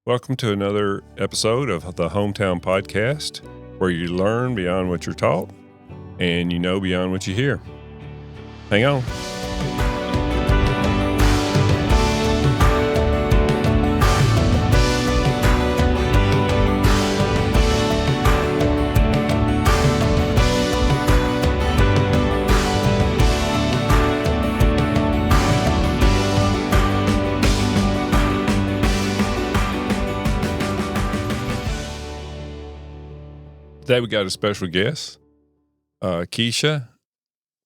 Welcome to another episode of the HomeTown podcast, where you learn beyond what you're taught and you know beyond what you hear. Hang on. Today we got a special guest, Keisha.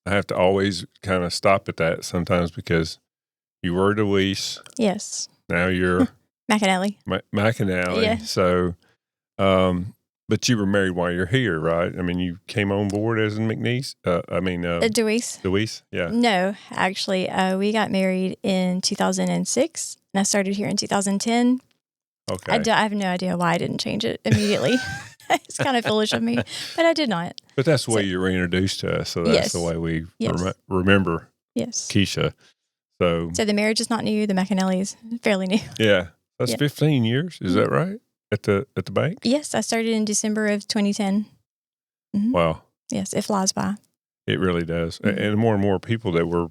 I have to always kind of stop at that sometimes because you were DeWeese. Yes. Now you're McAnnally. McAnnally. Yeah. So, but you were married while you're here, right? I mean, you came on board as a McNeese. DeWeese. DeWeese, yeah. No, actually, we got married in 2006, and I started here in 2010. Okay. I have no idea why I didn't change it immediately. It's kind of foolish of me, but I did not. But that's the way you were introduced to us, so that's the way we remember Keisha. So the marriage is not new. The McAnnally is fairly new. Yeah, that's 15 years. Is that right? At the bank? Yes, I started in December of 2010. Mm-hmm. Wow. Yes, it flies by. It really does. Mm-hmm. And more and more people that we're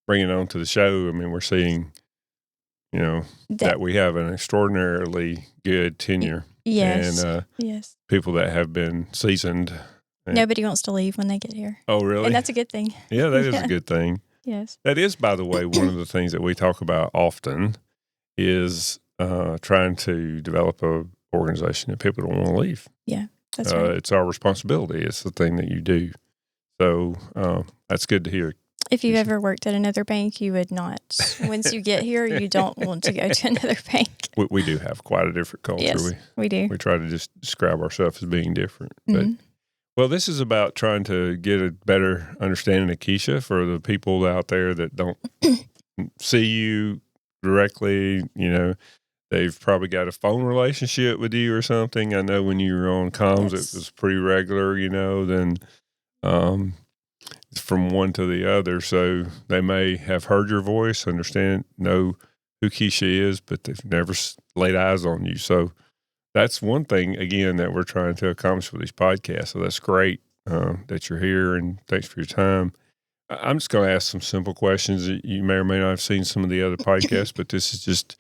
bringing on to the show, I mean, we're seeing, that we have an extraordinarily good tenure. Yes. And yes. People that have been seasoned. Nobody wants to leave when they get here. Oh, really? And that's a good thing. Yeah, that is a good thing. Yes. That is, by the way, one of the things that we talk about often is trying to develop a organization that people don't want to leave. Yeah, that's right. It's our responsibility. It's the thing that you do. So that's good to hear. If you've ever worked at another bank, you would not. Once you get here, you don't want to go to another bank. We do have quite a different culture. Yes, we do. We try to just describe ourselves as being different. Mm-hmm. But well, this is about trying to get a better understanding of Keisha for the people out there that don't see you directly. They've probably got a phone relationship with you or something. I know when you were on comms, It was pretty regular, then from one to the other. So they may have heard your voice, know who Keisha is, but they've never laid eyes on you. So that's one thing, again, that we're trying to accomplish with these podcasts. So that's great that you're here, and thanks for your time. I'm just going to ask some simple questions. You may or may not have seen some of the other podcasts, but this is just,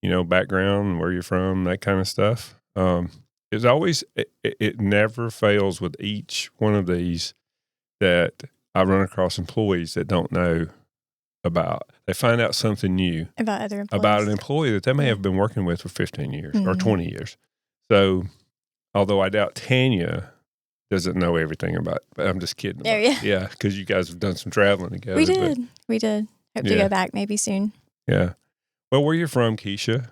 background, where you're from, that kind of stuff. It's always, it never fails with each one of these that I run across employees that don't know about. They find out something new about other employees. About an employee that they may have been working with for 15 years or 20 years. So, although I doubt Tanya doesn't know everything about it, but I'm just kidding. Yeah, because you guys have done some traveling together. We did. Hope to go back maybe soon. Yeah. Well, where are you from, Keisha?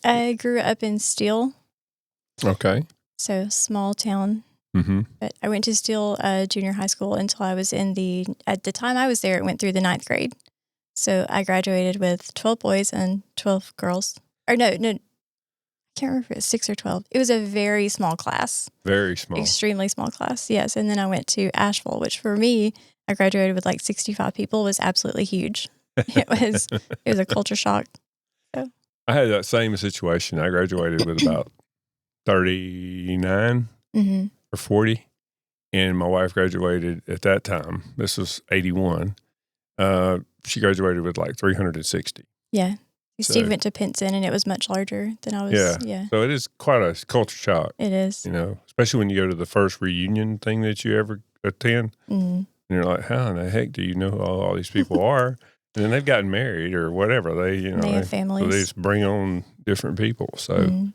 I grew up in Steele. Okay. So, small town. Mm-hmm. But I went to Steele junior high school until I was at the time I was there, it went through the 9th grade. So I graduated with 12 boys and 12 girls. Or no, I can't remember if it was 6 or 12. It was a very small class. Very small. Extremely small class, yes. And then I went to Ashville, which for me, I graduated with like 65 people, was absolutely huge. It was a culture shock. So I had that same situation. I graduated with about 39 or 40. And my wife graduated at that time. This was 81. She graduated with like 360. Yeah. Steve went to Pinson, and it was much larger than I was. Yeah. So it is quite a culture shock. It is. Especially when you go to the first reunion thing that you ever attend. Mm-hmm. And you're like, how in the heck do you know who all these people are? And then they've gotten married or whatever. They have families. So they just bring on different people. So,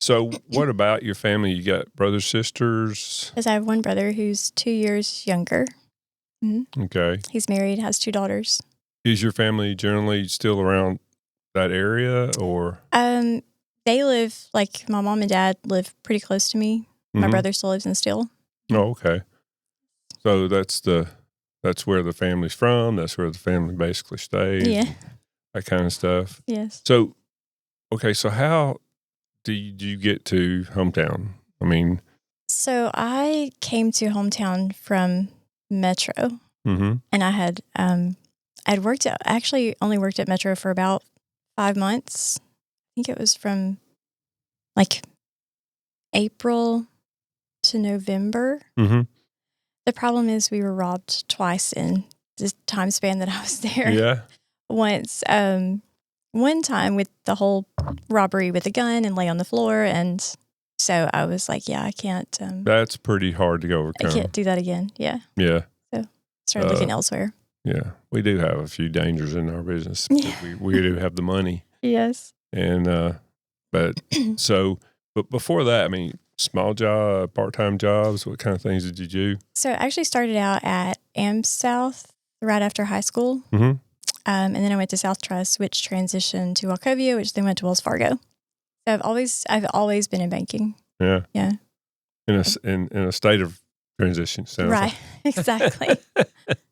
So what about your family? You got brothers, sisters? Because I have one brother who's 2 years younger. Mm-hmm. Okay. He's married, has 2 daughters. Is your family generally still around that area, or? They live, like my mom and dad live pretty close to me. My brother still lives in Steele. Oh, okay. So that's where the family's from. That's where the family basically stays. Yeah. That kind of stuff. Yes. So, okay. So how do you get to HomeTown? I mean. So I came to HomeTown from Metro, and I had I'd only worked at Metro for about 5 months, think it was from like April to November. Mm-hmm. The problem is we were robbed twice in the time span that I was there. Yeah. Once, one time with the whole robbery with a gun and lay on the floor. And so I was like, yeah, I can't. That's pretty hard to overcome. I can't do that again. Yeah. Yeah. So started looking elsewhere. Yeah. We do have a few dangers in our business. We do have the money. Yes. And, but before that, I mean, small job, part-time jobs, what kind of things did you do? So I actually started out at AmSouth right after high school. Mm-hmm. And then I went to South Trust, which transitioned to Wachovia, which then went to Wells Fargo. So I've always been in banking. Yeah. Yeah. In a state of transition. Right. Like. Exactly.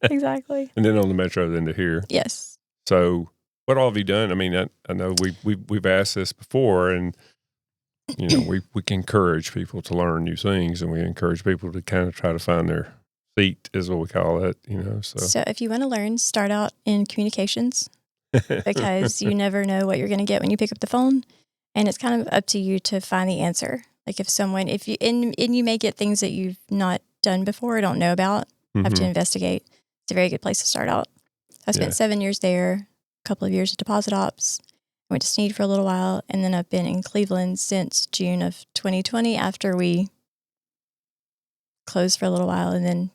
Exactly. And then on the metro, then to here. Yes. So what all have you done? I mean, I know we've asked this before, and we can encourage people to learn new things, and we encourage people to kind of try to find their feet, is what we call it. So if you want to learn, start out in communications, because you never know what you're going to get when you pick up the phone, and it's kind of up to you to find the answer. Like if you may get things that you've not done before or don't know about, have to investigate. It's a very good place to start out. I spent 7 years there, a couple of years at Deposit Ops. I went to Sneed for a little while, and then I've been in Cleveland since June of 2020 after we closed for a little while, and then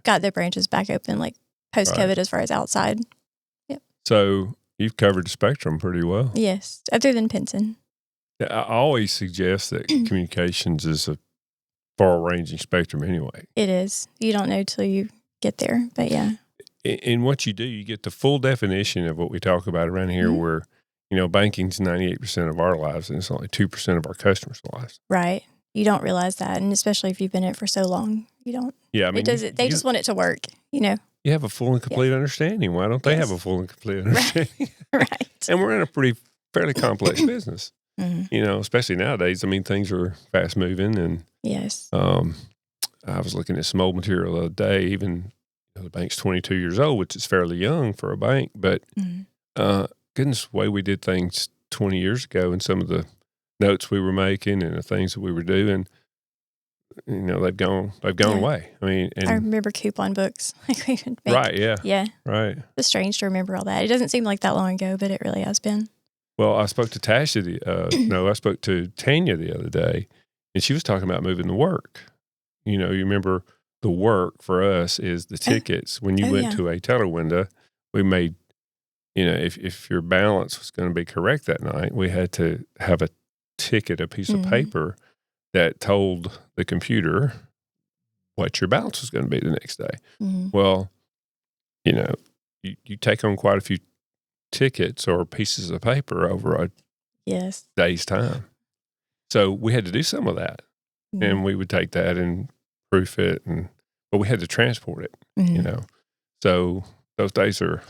got the branches back open like post-COVID as far as outside. Yep. So you've covered the spectrum pretty well. Yes, other than Pinson. I always suggest that communications is a far-ranging spectrum anyway. It is. You don't know till you get there, but yeah. In what you do, you get the full definition of what we talk about around here, where, banking's 98% of our lives, and it's only 2% of our customers' lives. Right. You don't realize that, and especially if you've been in it for so long, you don't. Yeah, I mean, they just want it to work, You have a full and complete understanding. Why don't they have a full and complete understanding? Right. And we're in a fairly complex business. Especially nowadays. I mean, things are fast moving, and yes. I was looking at some old material the other day. Even the bank's 22 years old, which is fairly young for a bank. But goodness, the way we did things 20 years ago, and some of the notes we were making and the things that we were doing, they've gone away. I mean, I remember coupon books. Right. Yeah. Yeah. Right. It's strange to remember all that. It doesn't seem like that long ago, but it really has been. Well, I spoke to I spoke to Tanya the other day, and she was talking about moving to work. You remember the work for us is the tickets. When you went to a teller window, we made, if your balance was going to be correct that night, we had to have a ticket, a piece of paper that told the computer what your balance was going to be the next day. Well, you take on quite a few tickets or pieces of paper over a day's time. So we had to do some of that, and we would take that and proof it, but we had to transport it, So those days are,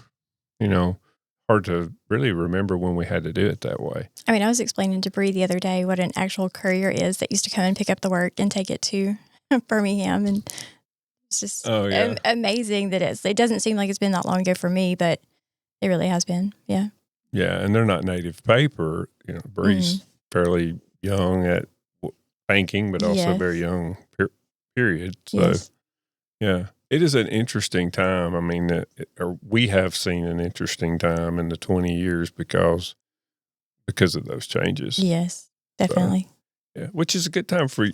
hard to really remember when we had to do it that way. I mean, I was explaining to Bree the other day what an actual courier is that used to come and pick up the work and take it to Birmingham, and it's just amazing that it doesn't seem like it's been that long ago for me, but it really has been. Yeah. Yeah. And they're not native paper. Bree's fairly young at banking, but also very young period. So, yeah, it is an interesting time. I mean, we have seen an interesting time in the 20 years because of those changes. Yes, definitely. So, which is a good time for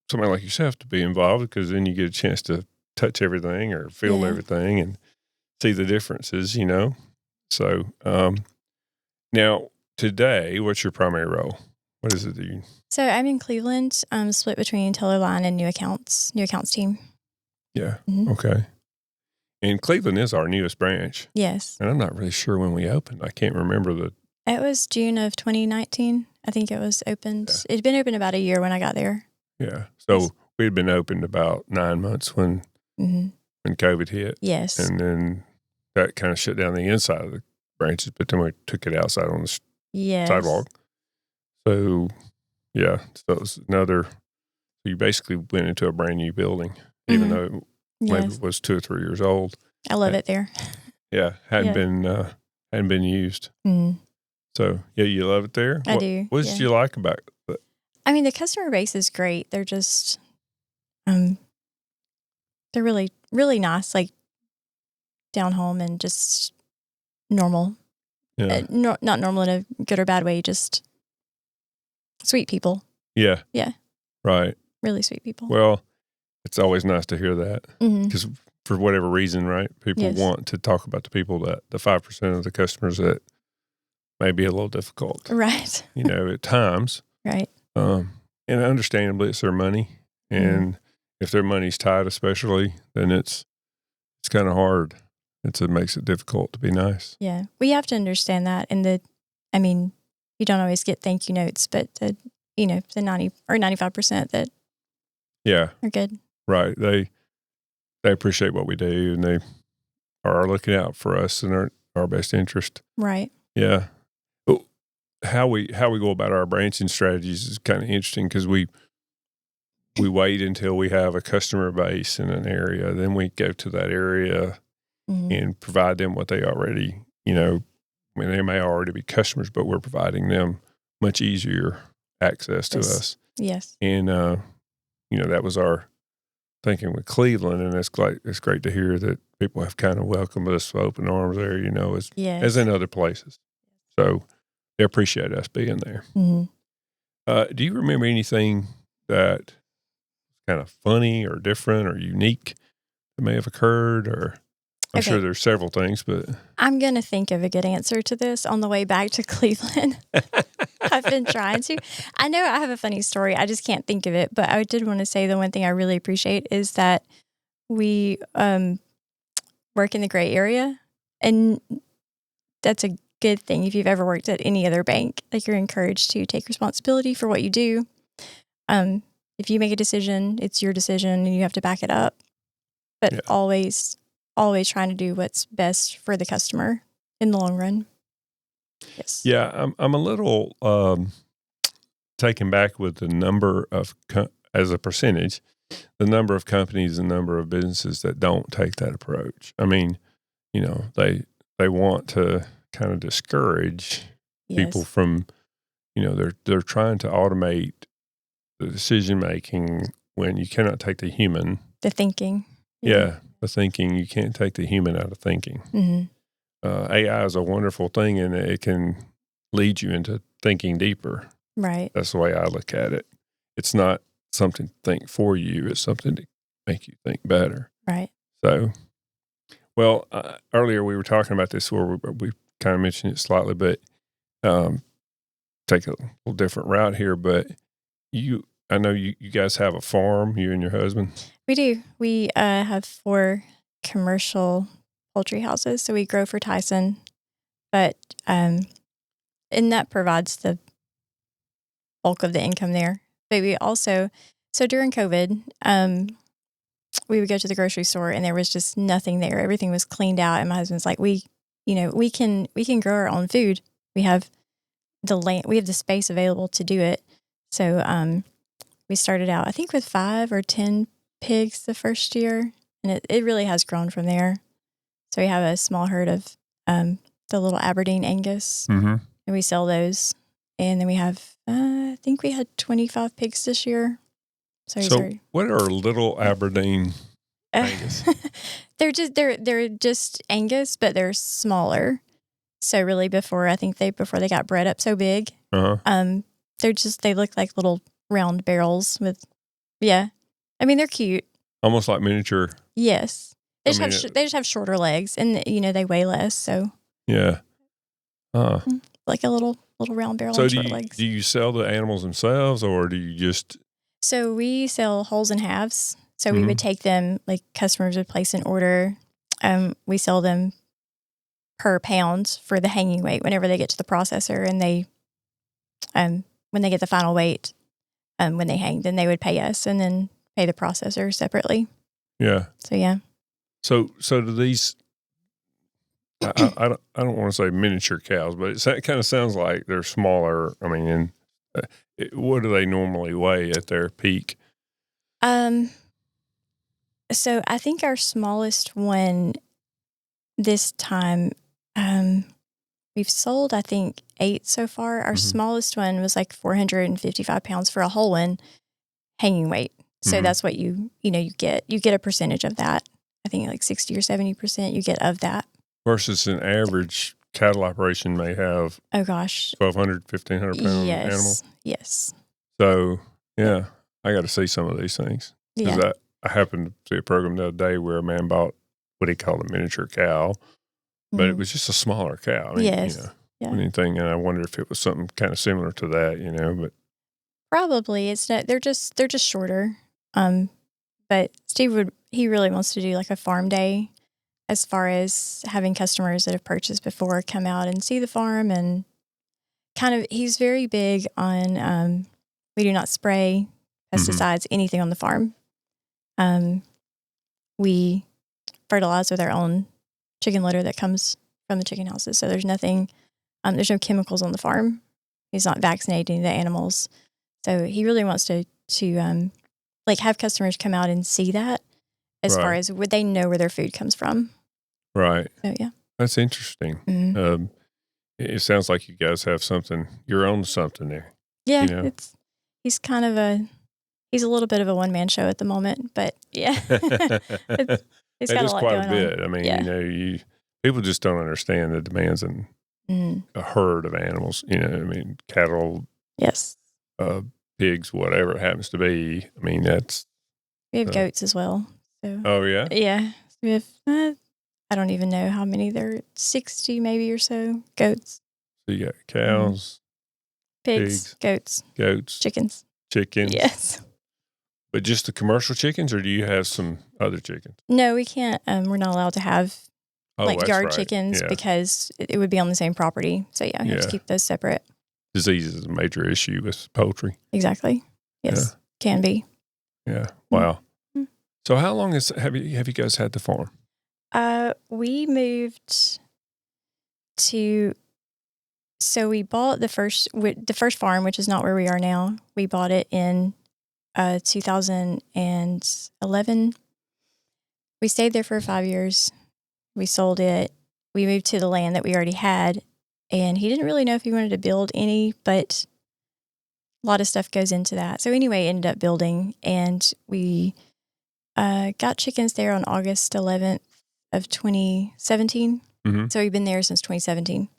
somebody like yourself to be involved, because then you get a chance to touch everything or feel everything and see the differences, So, now today, what's your primary role? What is it that you? So I'm in Cleveland, split between teller line and new accounts team. Yeah. Okay. And Cleveland is our newest branch. Yes. And I'm not really sure when we opened. I can't remember It was June of 2019. I think it was opened. Yeah. It had been open about a year when I got there. Yeah. So we had been opened about 9 months when COVID hit. Yes. And then that kind of shut down the inside of the branches, but then we took it outside on the sidewalk. So, yeah. So it was you basically went into a brand new building, even though it maybe was 2 or 3 years old. I love it there. Yeah. Hadn't been used. So, yeah, you love it there? I do. What did you like about it? I mean, the customer base is great. They're just, they're really, really nice, like down home and just normal. Yeah. Not normal in a good or bad way, just sweet people. Yeah. Yeah. Right. Really sweet people. Well, it's always nice to hear that Mhm. because for whatever reason, right, people Yes. want to talk about the people the 5% of the customers that may be a little difficult, Right. at times. Right. And understandably, it's their money. And if their money's tight, especially, then it's kind of hard. It makes it difficult to be nice. Yeah. We have to understand that. And I mean, you don't always get thank you notes, but the 90 or 95% that Yeah. are good. Right. They appreciate what we do, and they are looking out for us and our best interest. Right. Yeah. But how we go about our branching strategies is kind of interesting because we wait until we have a customer base in an area, then we go to that area and provide them what they already, I mean, they may already be customers, but we're providing them much easier access to us. Yes. And that was our thinking with Cleveland, and it's great to hear that people have kind of welcomed us with open arms there, as in other places. So they appreciate us being there. Mm-hmm. Do you remember anything that kind of funny or different or unique that may have occurred? Or I'm sure there's several things, but I'm going to think of a good answer to this on the way back to Cleveland. I've been trying to. I know I have a funny story. I just can't think of it. But I did want to say the one thing I really appreciate is that we work in the gray area. And that's a good thing. If you've ever worked at any other bank, like you're encouraged to take responsibility for what you do. If you make a decision, it's your decision and you have to back it up. But always trying to do what's best for the customer in the long run. Yes. Yeah, I'm a little taken back with the number of as a percentage, the number of companies, the number of businesses that don't take that approach. I mean, they want to kind of discourage people from, they're trying to automate the decision making when you cannot take the human, the thinking. Yeah, the thinking. You can't take the human out of thinking. Mm-hmm. AI is a wonderful thing, and it can lead you into thinking deeper. Right. That's the way I look at it. It's not something to think for you. It's something to make you think better. Right. So, well, earlier we were talking about this where we kind of mentioned it slightly, but take a little different route here. But I know you guys have a farm, you and your husband. We do. We have 4 commercial poultry houses, so we grow for Tyson, but and that provides the bulk of the income there. But we also, so during COVID, we would go to the grocery store and there was just nothing there. Everything was cleaned out, and my husband's like, we can grow our own food. We have the land, we have the space available to do it. So we started out, I think, with 5 or 10 pigs the first year, and it really has grown from there. So we have a small herd of the little Aberdeen Angus, and we sell those. And then we have, I think we had 25 pigs this year. So what are little Aberdeen Angus? they're just Angus, but they're smaller. So really, before they got bred up so big, they look like little round barrels with, I mean, they're cute. Almost like miniature. Yes. They just have shorter legs, and they weigh less. So yeah, like a little round barrel. So and short legs. Do you sell the animals themselves, or do you just? So we sell wholes and halves. So we would take them, like customers would place an order. We sell them per pound for the hanging weight whenever they get to the processor, and they, when they get the final weight, when they hang, then they would pay us and then pay the processor separately. Yeah. So yeah. So do these? I don't want to say miniature cows, but it kind of sounds like they're smaller. I mean, what do they normally weigh at their peak? So I think our smallest one this time, we've sold, I think, 8 so far. Our smallest one was like 455 pounds for a whole one, hanging weight. So that's what you get. You get a percentage of that. I think like 60 or 70% you get of that. Versus an average cattle operation may have, oh gosh, 1,200, 1,500 pound animal. Yes. So, yeah, I got to see some of these things. Yeah. I happened to see a program the other day where a man bought what he called a miniature cow, but it was just a smaller cow. I mean, yes. anything, and I wondered if it was something kind of similar to that, but probably it's not. They're just shorter. But Steve he really wants to do like a farm day, as far as having customers that have purchased before come out and see the farm, and kind of he's very big on we do not spray pesticides, anything on the farm. We fertilize with our own chicken litter that comes from the chicken houses. So there's nothing, there's no chemicals on the farm. He's not vaccinating the animals. So he really wants to like have customers come out and see that, as far as would they know where their food comes from. Right. So, yeah. That's interesting. It sounds like you guys have something, you're on something there. Yeah. He's kind of he's a little bit of a one-man show at the moment, but yeah. He's got a lot quite going a bit. on. I mean, people just don't understand the demands in a herd of animals. Cattle, yes, pigs, whatever it happens to be. I mean, we have goats as well. So. Oh yeah, yeah. We have. I don't even know how many. There are 60 maybe or so goats. So you got cows, pigs, goats, chickens. Yes. But just the commercial chickens, or do you have some other chickens? No, we can't. We're not allowed to have yard right. chickens because it would be on the same property. So yeah, we have to keep those separate. Disease is a major issue with poultry. Exactly. Yes, can be. Yeah. Wow. Mm-hmm. So how long have you guys had the farm? We moved to. So we bought the first farm, which is not where we are now. We bought it in 2011. We stayed there for 5 years. We sold it. We moved to the land that we already had, and he didn't really know if he wanted to build any, but a lot of stuff goes into that. So anyway, ended up building, and we got chickens there on August 11th of 2017. Mm-hmm. So we've been there since 2017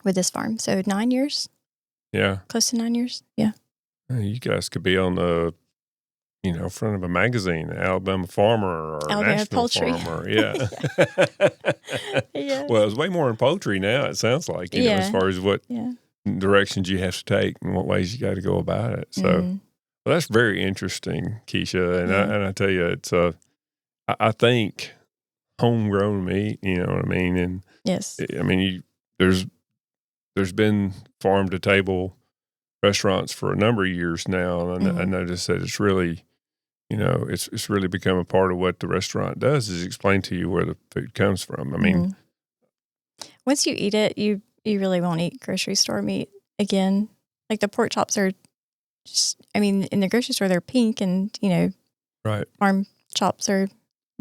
with this farm. So 9 years. Yeah. Close to 9 years. Yeah. You guys could be on the, front of a magazine, Alabama Farmer or Alabama National Poultry. Farmer. Yeah. Yes. Well, it's way more in poultry now, it sounds like, as far as what directions you have to take and what ways you got to go about it. So, well, that's very interesting, Keisha. And I tell you, it's I think homegrown meat, you know what I mean? And yes. I mean, there's been farm to table restaurants for a number of years now, and I noticed that it's really, it's really become a part of what the restaurant does is explain to you where the food comes from. I mean, once you eat it, you really won't eat grocery store meat again. Like the pork chops are just, in the grocery store they're pink, and right, farm chops are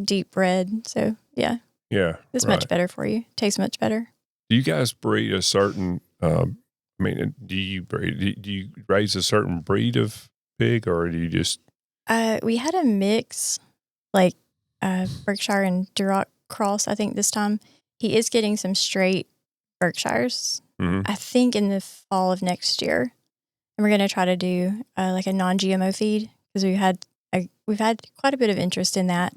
deep red. So yeah, it's much better for you. Tastes much better. Do you guys breed a certain? Do you raise a certain breed of pig, or do you just? We had a mix, like Berkshire and Duroc cross. I think this time he is getting some straight Berkshires. Mm-hmm. I think in the fall of next year, and we're going to try to do like a non-GMO feed, because we've had quite a bit of interest in that.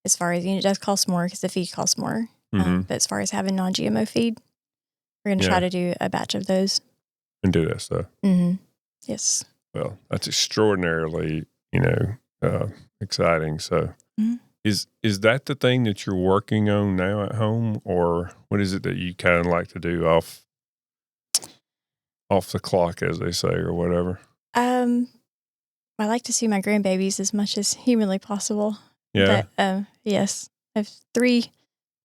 As far as it does cost more because the feed costs more. Mm-hmm. But as far as having non-GMO feed, we're going to try to do a batch of those. And do that stuff. Mm-hmm. Yes. Well, that's extraordinarily, exciting. So, is that the thing that you're working on now at home, or what is it that you kind of like to do off the clock, as they say, or whatever? I like to see my grandbabies as much as humanly possible. Yeah. But, yes, I have 3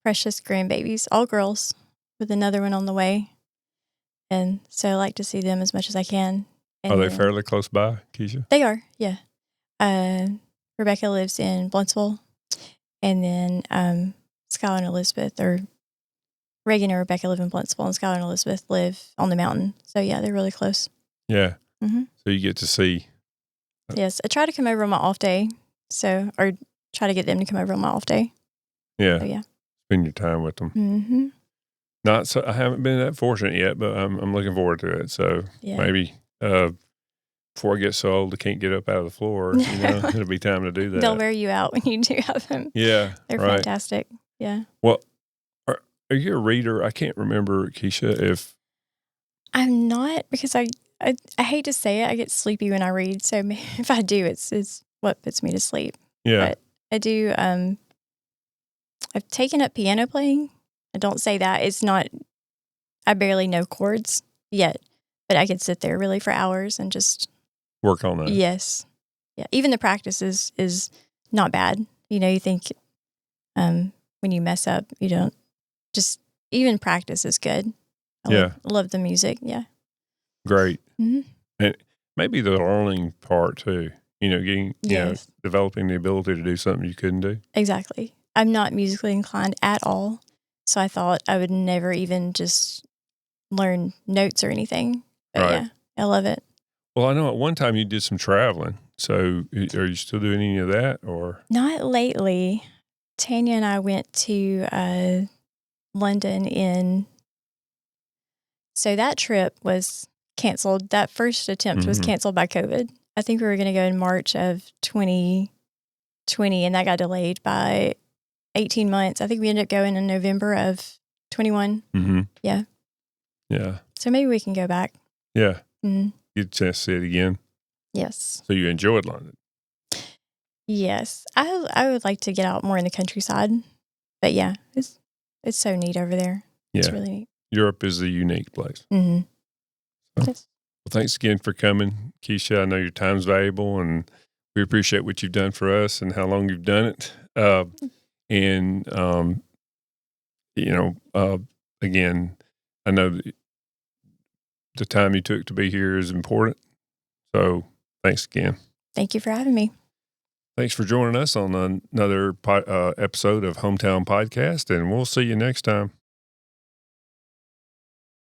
precious grandbabies, all girls, with another one on the way. And so I like to see them as much as I can. And are they fairly close by, Keisha? They are, yeah. Rebecca lives in Blunsville, and then Skylar and Elizabeth are Reagan and Rebecca live in Blintsville, and Skylar and Elizabeth live on the mountain. So, yeah, they're really close. Yeah. Mm-hmm. So you get to see. Yes. I try to come over on my off day. Or try to get them to come over on my off day. Yeah. So, yeah. Spend your time with them. Mm-hmm. Not so. I haven't been that fortunate yet, but I'm looking forward to it. So maybe before I get so old I can't get up out of the floor, it'll be time to do that. They'll wear you out when you do have them. Yeah. They're fantastic. Yeah. Well, are you a reader? I can't remember, Keisha, if I'm not, because I hate to say it, I get sleepy when I read. So if I do, it's what puts me to sleep. Yeah. But I do. I've taken up piano playing. I don't say that. It's not. I barely know chords yet, but I could sit there really for hours and just work on that. Yes. Yeah. Even the practice is not bad. You think when you mess up, you don't just even practice is good. I love the music. Yeah. Great. Mm-hmm. And maybe the learning part too. Getting developing the ability to do something you couldn't do. Exactly. I'm not musically inclined at all, so I thought I would never even just learn notes or anything. But yeah, I love it. Well, I know at one time you did some traveling. So are you still doing any of that or? Not lately. Tanya and I went to London so that trip was canceled. That first attempt was canceled by COVID. I think we were going to go in March of 2020 and that got delayed by 18 months. I think we ended up going in November of 21. Mm-hmm. Yeah. Yeah. So maybe we can go back. Yeah. Mm-hmm. Get a chance to see it again. Yes. So you enjoyed London? Yes. I would like to get out more in the countryside. But yeah, it's so neat over there. Yeah. It's really neat. Europe is a unique place. Mm-hmm. So, well, thanks again for coming, Keisha. I know your time's valuable and we appreciate what you've done for us and how long you've done it. Again, I know the time you took to be here is important. So thanks again. Thank you for having me. Thanks for joining us on another episode of HomeTown Podcast, and we'll see you next time.